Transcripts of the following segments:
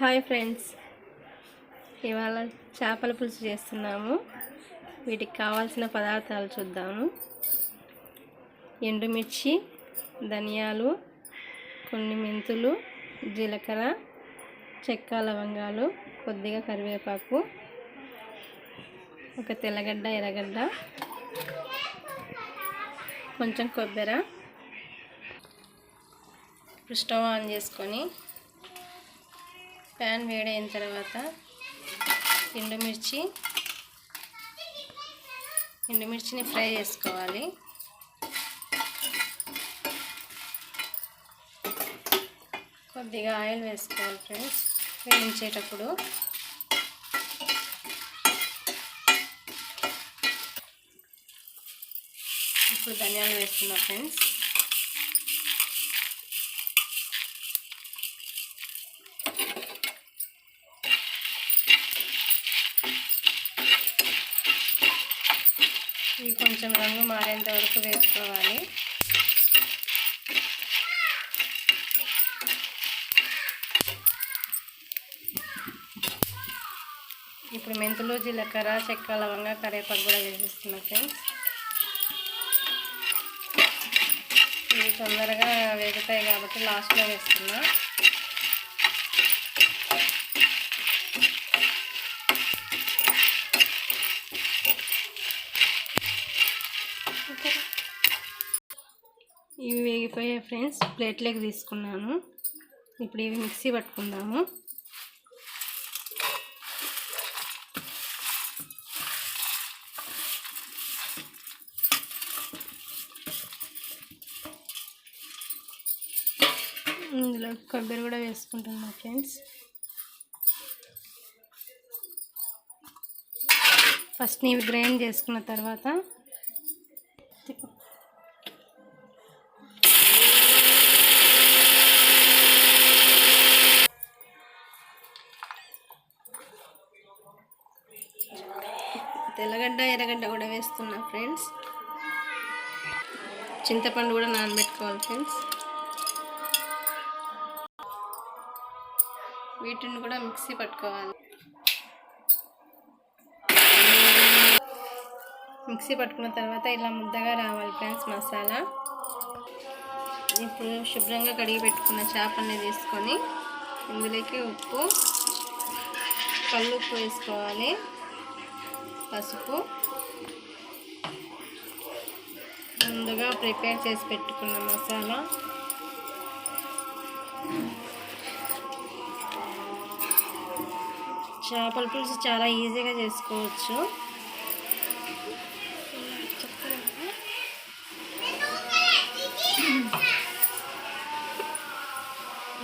Hi friends, ఇవాళ చేపల పులుసు చేస్తున్నాము. వీటికి కావాల్సిన పదార్థాలు చూద్దాము. ఎండుమిర్చి, ధనియాలు, కొన్ని మెంతులు, జీలకర్ర, చెక్క, లవంగాలు, కొద్దిగా కరివేపాకు, ఒక తెల్లగడ్డ, ఎర్రగడ్డ, కొంచెం కొబ్బరి. స్టవ్ ఆన్ చేసుకొని ప్యాన్ వేడైన తర్వాత ఎండుమిర్చిని ఫ్రై చేసుకోవాలి. కొద్దిగా ఆయిల్ వేసుకోవాలి ఫ్రెండ్స్ వేయించేటప్పుడు. ఇప్పుడు ధనియాలు వేస్తున్నా ఫ్రెండ్స్. ఇవి కొంచెం రంగు మారేంత వరకు వేసుకోవాలి. ఇప్పుడు మెంతులు, జీలకర్ర, చెక్క, లవంగా, కరివేపాకు కూడా వేసేస్తున్నా ఫ్రెండ్స్. ఇవి తొందరగా వేగుతాయి కాబట్టి లాస్ట్లో వేస్తున్నా. ఇవి వేగిపోయాయి ఫ్రెండ్స్, ప్లేట్లోకి తీసుకున్నాను. ఇప్పుడు ఇవి మిక్సీ పట్టుకుందాము. ఇందులో కొబ్బరి కూడా వేసుకుంటున్నా ఫ్రెండ్స్. ఫస్ట్ ఇవి గ్రైండ్ చేసుకున్న తర్వాత తెల్లగడ్డ, ఎర్రగడ్డ కూడా వేస్తున్నా ఫ్రెండ్స్. చింతపండు కూడా నానబెట్టుకోవాలి ఫ్రెండ్స్. వీటిని కూడా మిక్సీ పట్టుకోవాలి. మిక్సీ పట్టుకున్న తర్వాత ఇలా ముద్దగా రావాలి ఫ్రెండ్స్ మసాలా. ఇప్పుడు శుభ్రంగా కడిగి పెట్టుకున్న చేపల్ని తీసుకొని ఇందులోకి ఉప్పు, కల్లుప్పు వేసుకోవాలి, పసుపు, ముందుగా ప్రిపేర్ చేసి పెట్టుకున్న మసాలా, చేపల పులుసు చాలా ఈజీగా చేసుకోవచ్చు.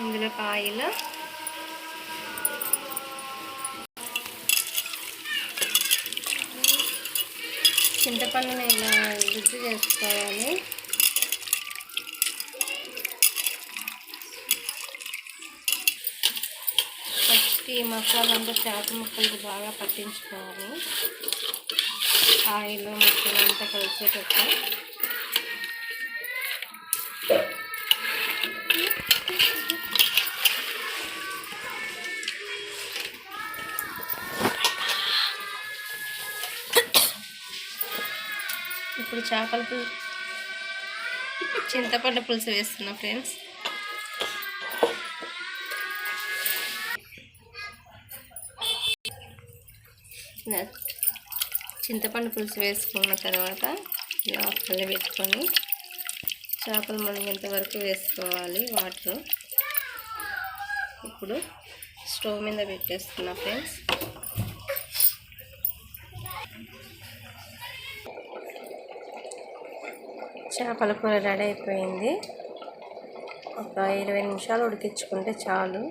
ఇందులో ఆయిల్, చింతపండుని ఇలా గుజ్జు చేసుకోవాలి. ఫస్ట్ ఈ మసాలా అంతా చేప ముక్కలకు బాగా పట్టించుకోవాలి. ఆయిల్ ముక్కలు అంతా కలిసేటట్టు. ఇప్పుడు చేపల పులుసు, చింతపండు పులుసు వేస్తున్నా ఫ్రెండ్స్. చింతపండు పులుసు వేసుకున్న తర్వాత ఇలా పల్లి పెట్టుకొని చేపలు మునిగేంత వరకు వేసుకోవాలి వాటర్. ఇప్పుడు స్టవ్ మీద పెట్టేస్తున్నా ఫ్రెండ్స్. చేపల కూర రెడీ అయిపోయింది. ఒక 20 నిమిషాలు ఉడికించుకుంటే చాలు.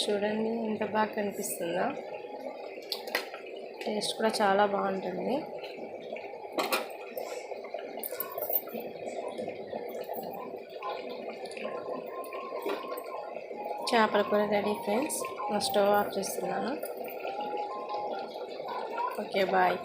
చూడండి ఎంత బాగా కనిపిస్తుందో. టేస్ట్ కూడా చాలా బాగుంటుంది. చేపల కూర రెడీ ఫ్రెండ్స్. స్టవ్ ఆఫ్ చేస్తున్నాను. Okay bye.